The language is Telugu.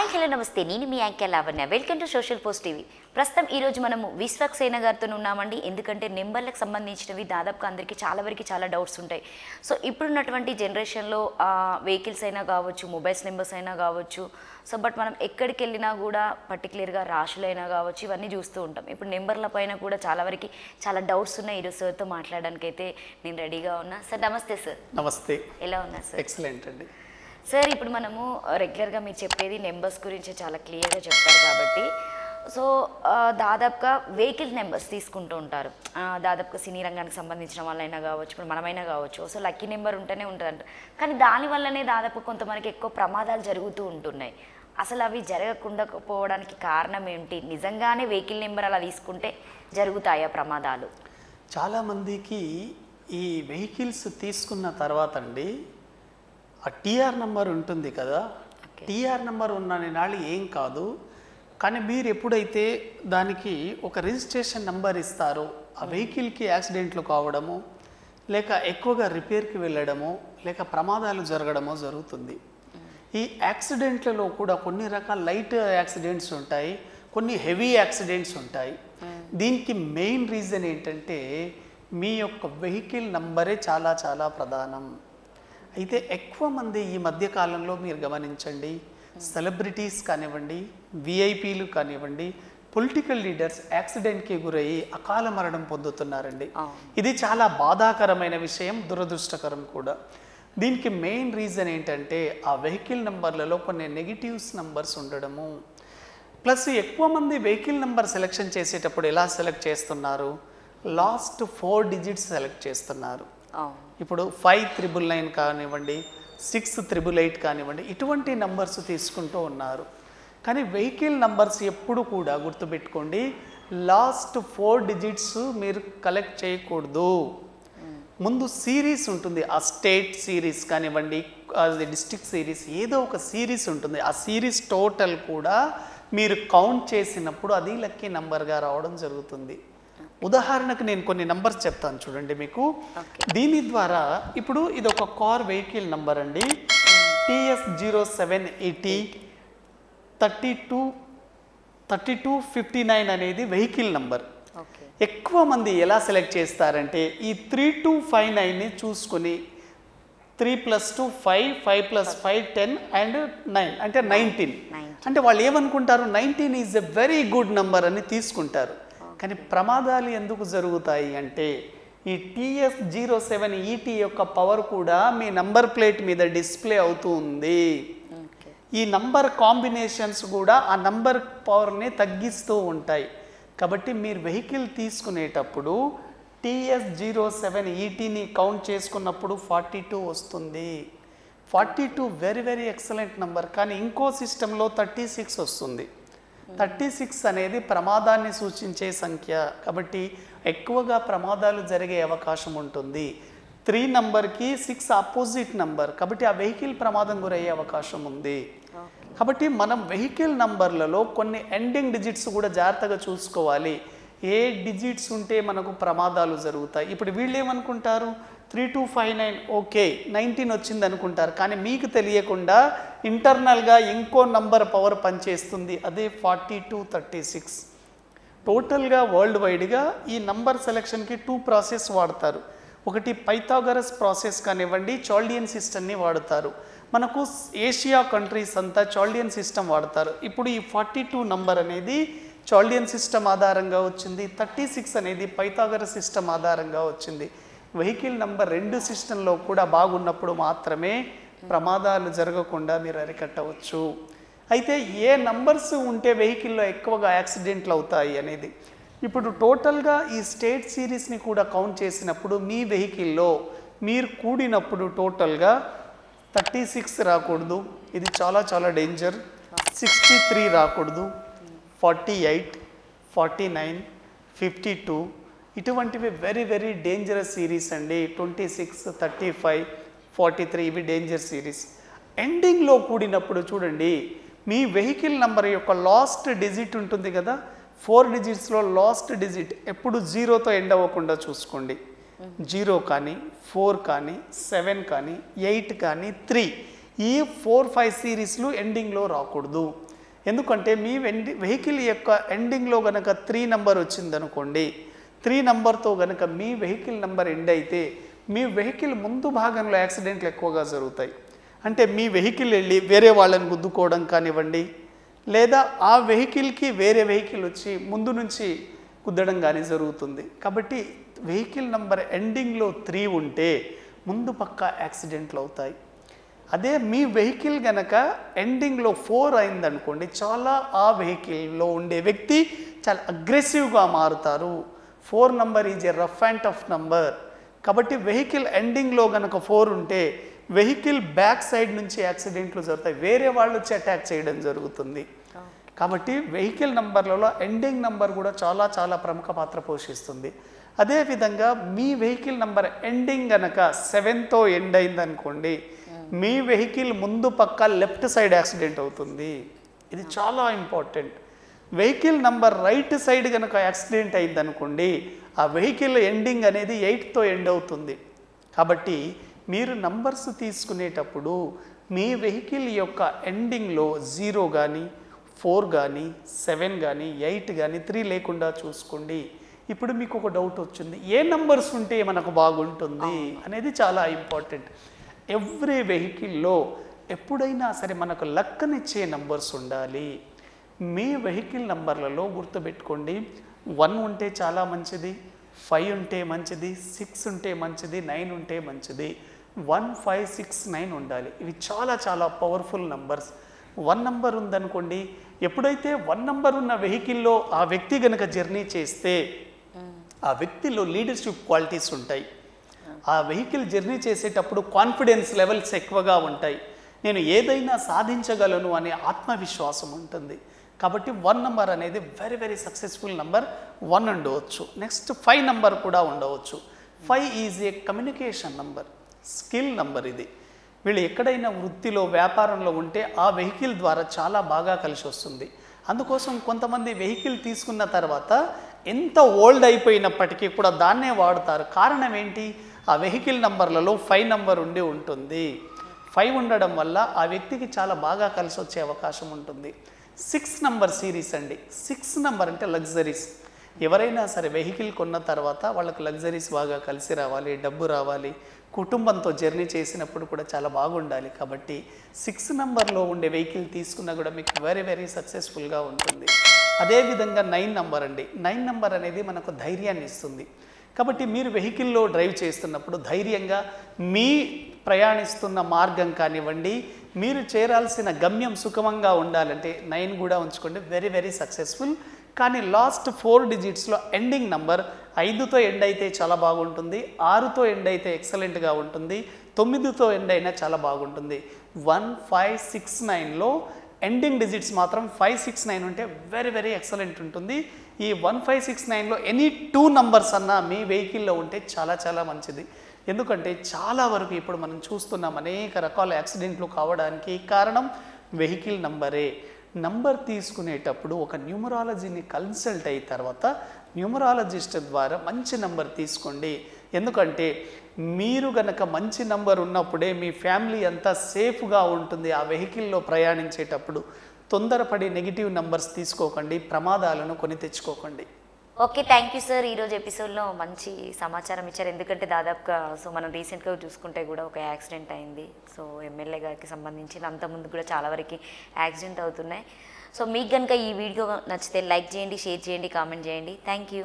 హాయ్ హలో నమస్తే, నేను మీ anchor Lavanya. Welcome to social post TV. ప్రస్తుతం ఈరోజు మనము విశ్వక్సేన గారితో ఉన్నామండి. ఎందుకంటే నెంబర్లకు సంబంధించినవి దాదాపుగా అందరికీ చాలా వరకు చాలా డౌట్స్ ఉంటాయి. సో ఇప్పుడున్నటువంటి జనరేషన్లో వెహికల్స్ అయినా కావచ్చు, మొబైల్స్ నెంబర్స్ అయినా కావచ్చు, సో బట్ మనం ఎక్కడికి వెళ్ళినా కూడా పర్టికులర్గా రాశులైనా కావచ్చు ఇవన్నీ చూస్తూ ఉంటాం. ఇప్పుడు నెంబర్ల పైన కూడా చాలా వరకు చాలా డౌట్స్ ఉన్నాయి. ఈరోజు సార్తో మాట్లాడడానికి అయితే నేను రెడీగా ఉన్నా. సార్ నమస్తే. సార్ నమస్తే. ఎలా ఉన్నారు సార్? ఎక్సలెంట్ అండి. సార్ ఇప్పుడు మనము రెగ్యులర్గా మీరు చెప్పేది నెంబర్స్ గురించి చాలా క్లియర్గా చెప్తారు కాబట్టి, సో దాదాపుగా వెహికల్ నెంబర్స్ తీసుకుంటూ ఉంటారు. దాదాపుగా సినీ రంగానికి సంబంధించిన వాళ్ళైనా కావచ్చు, ఇప్పుడు మనమైనా కావచ్చు. సో లక్కీ నెంబర్ ఉంటేనే ఉంటుందంట, కానీ దానివల్లనే దాదాపు కొంతమందికి ఎక్కువ ప్రమాదాలు జరుగుతూ ఉంటున్నాయి. అసలు అవి జరగకుండా పోవడానికి కారణం ఏంటి? నిజంగానే వెహికల్ నెంబర్ అలా తీసుకుంటే జరుగుతాయా ప్రమాదాలు? చాలామందికి ఈ వెహికల్స్ తీసుకున్న తర్వాత అండి ఆ టీఆర్ నెంబర్ ఉంటుంది కదా, టీఆర్ నెంబర్ ఉన్న నాళ్ళు ఏం కాదు, కానీ మీరు ఎప్పుడైతే దానికి ఒక రిజిస్ట్రేషన్ నెంబర్ ఇస్తారో ఆ వెహికల్కి యాక్సిడెంట్లు కావడము, లేక ఎక్కువగా రిపేర్కి వెళ్ళడము, లేక ప్రమాదాలు జరగడమో జరుగుతుంది. ఈ యాక్సిడెంట్లలో కూడా కొన్ని రకాల లైట్ యాక్సిడెంట్స్ ఉంటాయి, కొన్ని హెవీ యాక్సిడెంట్స్ ఉంటాయి. దీనికి మెయిన్ రీజన్ ఏంటంటే మీ యొక్క వెహికల్ నంబరే చాలా చాలా ప్రధానం. అయితే ఎక్కువ మంది ఈ మధ్యకాలంలో మీరు గమనించండి, సెలబ్రిటీస్ కానివ్వండి, విఐపీలు కానివ్వండి, పొలిటికల్ లీడర్స్ యాక్సిడెంట్కి గురయ్యి అకాల మరణం పొందుతున్నారండి. ఇది చాలా బాధాకరమైన విషయం, దురదృష్టకరం కూడా. దీనికి మెయిన్ రీజన్ ఏంటంటే ఆ వెహికల్ నెంబర్లలో కొన్ని నెగిటివ్స్ నెంబర్స్ ఉండడము, ప్లస్ ఎక్కువ మంది వెహికల్ నెంబర్ సెలెక్షన్ చేసేటప్పుడు ఎలా సెలెక్ట్ చేస్తున్నారు, లాస్ట్ 4 డిజిట్స్ సెలెక్ట్ చేస్తున్నారు. ఇప్పుడు 5999 కానివ్వండి, 6888 కానివ్వండి, ఇటువంటి నంబర్స్ తీసుకుంటూ ఉన్నారు. కానీ వెహికల్ నంబర్స్ ఎప్పుడు కూడా గుర్తుపెట్టుకోండి, లాస్ట్ 4 డిజిట్స్ మీరు కలెక్ట్ చేయకూడదు. ముందు సిరీస్ ఉంటుంది, ఆ స్టేట్ సిరీస్ కానివ్వండి, అది డిస్ట్రిక్ట్ సిరీస్, ఏదో ఒక సిరీస్ ఉంటుంది. ఆ సిరీస్ టోటల్ కూడా మీరు కౌంట్ చేసినప్పుడు అది లక్కీ నంబర్గా రావడం జరుగుతుంది. ఉదాహరణకు నేను కొన్ని నంబర్స్ చెప్తాను చూడండి మీకు. దీని ద్వారా ఇప్పుడు ఇది ఒక కార్ వెహికల్ నంబర్ అండి, TS0780 3259 అనేది వెహికల్ నంబర్. ఎక్కువ మంది ఎలా సెలెక్ట్ చేస్తారంటే ఈ 3259ని చూసుకొని 3 + 2 5, 5 + 5 10 అండ్ 9 అంటే 19 అంటే వాళ్ళు ఏమనుకుంటారు, 19 is a very good number అని తీసుకుంటారు. కానీ ప్రమాదాలు ఎందుకు జరుగుతాయి అంటే ఈ TS07ET యొక్క పవర్ కూడా మీ నంబర్ ప్లేట్ మీద డిస్ప్లే అవుతూ ఉంది. ఈ నంబర్ కాంబినేషన్స్ కూడా ఆ నంబర్ పవర్ని తగ్గిస్తూ ఉంటాయి. కాబట్టి మీరు వెహికల్ తీసుకునేటప్పుడు TS07ETని కౌంట్ చేసుకున్నప్పుడు 42 వస్తుంది. 42 వెరీ వెరీ ఎక్సలెంట్ నంబర్. కానీ ఇంకో సిస్టంలో 36 వస్తుంది. 36 అనేది ప్రమాదాన్ని సూచించే సంఖ్య, కాబట్టి ఎక్కువగా ప్రమాదాలు జరిగే అవకాశం ఉంటుంది. 3 నంబర్కి 6 ఆపోజిట్ నంబర్, కాబట్టి ఆ వెహికల్ ప్రమాదం గురయ్యే అవకాశం ఉంది. కాబట్టి మనం వెహికల్ నంబర్లలో కొన్ని ఎండింగ్ డిజిట్స్ కూడా జాగ్రత్తగా చూసుకోవాలి. ఏ డిజిట్స్ ఉంటే మనకు ప్రమాదాలు జరుగుతాయి. ఇప్పుడు వీళ్ళు ఏమనుకుంటారు, 3259 ఓకే 19 వచ్చింది అనుకుంటారు, కానీ మీకు తెలియకుండా ఇంటర్నల్గా ఇంకో నంబర్ పవర్ పనిచేస్తుంది, అదే 4236. టోటల్గా వరల్డ్ వైడ్గా ఈ నంబర్ సెలెక్షన్కి 2 ప్రాసెస్ వాడతారు. ఒకటి పైథాగరస్ ప్రాసెస్ కానివ్వండి, చాల్డియన్ సిస్టమ్ని వాడతారు. మనకు ఏషియా కంట్రీస్ అంతా చాల్డియన్ సిస్టమ్ వాడతారు. ఇప్పుడు ఈ 42 నంబర్ అనేది చాల్డియన్ సిస్టమ్ ఆధారంగా వచ్చింది, 36 అనేది పైథాగరస్ సిస్టమ్ ఆధారంగా వచ్చింది. వెహికల్ నంబర్ 2 సిస్టంలో కూడా బాగున్నప్పుడు మాత్రమే ప్రమాదాలు జరగకుండా మీరు అరికట్టవచ్చు. అయితే ఏ నంబర్స్ ఉంటే వెహికల్లో ఎక్కువగా యాక్సిడెంట్లు అవుతాయి అనేది, ఇప్పుడు టోటల్గా ఈ స్టేట్ సిరీస్ని కూడా కౌంట్ చేసినప్పుడు మీ వెహికల్లో మీరు కూడినప్పుడు టోటల్గా 36 రాకూడదు, ఇది చాలా చాలా డేంజర్. 63 రాకూడదు, 48, 49, 52 ఇటువంటివి వెరీ వెరీ డేంజరస్ సిరీస్ అండి. 26, 35, 43 ఇవి డేంజర్ సిరీస్. ఎండింగ్లో కూడినప్పుడు చూడండి, మీ వెహికల్ నంబర్ యొక్క లాస్ట్ డిజిట్ ఉంటుంది కదా, 4 డిజిట్స్లో లాస్ట్ డిజిట్ ఎప్పుడు 0తో ఎండ్ అవ్వకుండా చూసుకోండి. 0 కానీ 4 కానీ 7 కానీ 8 కానీ 3 ఈ 4, 5 సిరీస్లు ఎండింగ్లో రాకూడదు. ఎందుకంటే మీ వెహికల్ యొక్క ఎండింగ్లో కనుక 3 నెంబర్ వచ్చిందనుకోండి, 3 నెంబర్తో కనుక మీ వెహికల్ నెంబర్ ఎండ్ అయితే మీ వెహికల్ ముందు భాగంలో యాక్సిడెంట్లు ఎక్కువగా జరుగుతాయి. అంటే మీ వెహికల్ వెళ్ళి వేరే వాళ్ళని గుద్దుకోవడం కానివ్వండి, లేదా ఆ వెహికల్కి వేరే వెహికల్ వచ్చి ముందు నుంచి గుద్దడం కానీ జరుగుతుంది. కాబట్టి వెహికల్ నెంబర్ ఎండింగ్లో 3 ఉంటే ముందు పక్క యాక్సిడెంట్లు అవుతాయి. అదే మీ వెహికల్ కనుక ఎండింగ్లో 4 అయిందనుకోండి, చాలా ఆ వెహికల్లో ఉండే వ్యక్తి చాలా అగ్రెసివ్గా మారుతారు. 4 number is a rough and tough number. కాబట్టి వెహికల్ ఎండింగ్లో కనుక 4 ఉంటే వెహికల్ బ్యాక్ సైడ్ నుంచి యాక్సిడెంట్లు జరుగుతాయి, వేరే వాళ్ళు వచ్చి అటాక్ చేయడం జరుగుతుంది. కాబట్టి వెహికల్ నంబర్లలో ఎండింగ్ నంబర్ కూడా చాలా చాలా ప్రముఖ పాత్ర పోషిస్తుంది. అదేవిధంగా మీ వెహికల్ నంబర్ ఎండింగ్ కనుక 7తో ఎండ్ అయిందనుకోండి, మీ వెహికల్ ముందు పక్క లెఫ్ట్ సైడ్ యాక్సిడెంట్ అవుతుంది. ఇది చాలా important. Vehicle number right side కనుక యాక్సిడెంట్ అయిందనుకోండి, ఆ వెహికల్ ఎండింగ్ అనేది 8తో ఎండ్ అవుతుంది. కాబట్టి మీరు నంబర్స్ తీసుకునేటప్పుడు మీ వెహికల్ యొక్క ఎండింగ్లో 0 కానీ 4 కానీ 7 కానీ 8 కానీ 3 లేకుండా చూసుకోండి. ఇప్పుడు మీకు ఒక డౌట్ వచ్చింది, ఏ నంబర్స్ ఉంటే మనకు బాగుంటుంది అనేది చాలా ఇంపార్టెంట్. ఎవ్రీ వెహికల్లో ఎప్పుడైనా సరే మనకు లక్కనిచ్చే నంబర్స్ ఉండాలి. మీ వెహికల్ నంబర్లలో గుర్తుపెట్టుకోండి, 1 ఉంటే చాలా మంచిది, 5 ఉంటే మంచిది, 6 ఉంటే మంచిది, 9 ఉంటే మంచిది. 1, 5, 6, 9 ఉండాలి. ఇవి చాలా చాలా పవర్ఫుల్ నంబర్స్. 1 నంబర్ ఉందనుకోండి, ఎప్పుడైతే 1 నంబర్ ఉన్న వెహికల్లో ఆ వ్యక్తి కనుక జర్నీ చేస్తే ఆ వ్యక్తిలో లీడర్షిప్ క్వాలిటీస్ ఉంటాయి. ఆ వెహికల్ జర్నీ చేసేటప్పుడు కాన్ఫిడెన్స్ లెవెల్స్ ఎక్కువగా ఉంటాయి. నేను ఏదైనా సాధించగలను అనే ఆత్మవిశ్వాసం ఉంటుంది. కాబట్టి 1 నంబర్ అనేది వెరీ వెరీ సక్సెస్ఫుల్ నంబర్ 1 ఉండవచ్చు. నెక్స్ట్ 5 నంబర్ కూడా ఉండవచ్చు. 5 is a communication number, skill number. ఇది వీళ్ళు ఎక్కడైనా వృత్తిలో వ్యాపారంలో ఉంటే ఆ వెహికల్ ద్వారా చాలా బాగా కలిసి వస్తుంది. అందుకోసం కొంతమంది వెహికల్ తీసుకున్న తర్వాత ఎంత ఓల్డ్ అయిపోయినప్పటికీ కూడా దాన్నే వాడుతారు. కారణం ఏంటి? ఆ వెహికల్ నంబర్లలో 5 నంబర్ ఉండి ఉంటుంది. 5 ఉండడం వల్ల ఆ వ్యక్తికి చాలా బాగా కలిసి వచ్చే అవకాశం ఉంటుంది. 6 నంబర్ సిరీస్ అండి. 6 నంబర్ అంటే లగ్జరీస్. ఎవరైనా సరే వెహికల్ కొన్న తర్వాత వాళ్ళకి లగ్జరీస్ బాగా కలిసి రావాలి, డబ్బు రావాలి, కుటుంబంతో జర్నీ చేసినప్పుడు కూడా చాలా బాగుండాలి. కాబట్టి 6 నంబర్లో ఉండే వెహికల్ తీసుకున్నా కూడా మీకు వెరీ వెరీ సక్సెస్ఫుల్గా ఉంటుంది. అదేవిధంగా 9 నంబర్ అండి. 9 నంబర్ అనేది మనకు ధైర్యాన్ని ఇస్తుంది. కాబట్టి మీరు వెహికల్లో డ్రైవ్ చేస్తున్నప్పుడు ధైర్యంగా మీ ప్రయాణిస్తున్న మార్గం కానివ్వండి, మీరు చేరాల్సిన గమ్యం సుఖమంగా ఉండాలంటే 9 కూడా ఉంచుకోండి, వెరీ వెరీ సక్సెస్ఫుల్. కానీ లాస్ట్ 4 డిజిట్స్లో ఎండింగ్ నంబర్ 5తో ఎండ్ అయితే చాలా బాగుంటుంది, 6తో ఎండ్ అయితే ఎక్సలెంట్గా ఉంటుంది, 9తో ఎండ్ అయినా చాలా బాగుంటుంది. 1, 5, 6, 9లో ఎండింగ్ డిజిట్స్ మాత్రం 5, 6, 9 ఉంటే వెరీ వెరీ ఎక్సలెంట్ ఉంటుంది. ఈ 1, 5, 6, 9లో ఎనీ 2 నంబర్స్ అన్నా మీ వెహికల్లో ఉంటే చాలా చాలా మంచిది. ఎందుకంటే చాలా వరకు ఇప్పుడు మనం చూస్తున్నాం అనేక రకాల యాక్సిడెంట్లు కావడానికి కారణం వెహికల్ నంబరే. నంబర్ తీసుకునేటప్పుడు ఒక న్యూమరాలజీని కన్సల్ట్ అయిన తర్వాత న్యూమరాలజిస్ట్ ద్వారా మంచి నంబర్ తీసుకోండి. ఎందుకంటే మీరు గనక మంచి నంబర్ ఉన్నప్పుడే మీ ఫ్యామిలీ అంతా సేఫ్గా ఉంటుంది. ఆ వెహికల్లో ప్రయాణించేటప్పుడు తొందరపడి నెగిటివ్ నంబర్స్ తీసుకోకండి, ప్రమాదాలను కొని తెచ్చుకోకండి. Okay, thank you sir. ఈరోజు ఎపిసోడ్లో మంచి సమాచారం ఇచ్చారు. ఎందుకంటే దాదాపుగా మనం రీసెంట్గా చూసుకుంటే కూడా ఒక యాక్సిడెంట్ అయింది. ఎమ్మెల్యే గారికి సంబంధించి అంతకుముందు కూడా చాలా వరకు యాక్సిడెంట్ అవుతున్నాయి. మీకు కనుక ఈ వీడియో నచ్చితే లైక్ చేయండి, షేర్ చేయండి, కామెంట్ చేయండి. Thank you.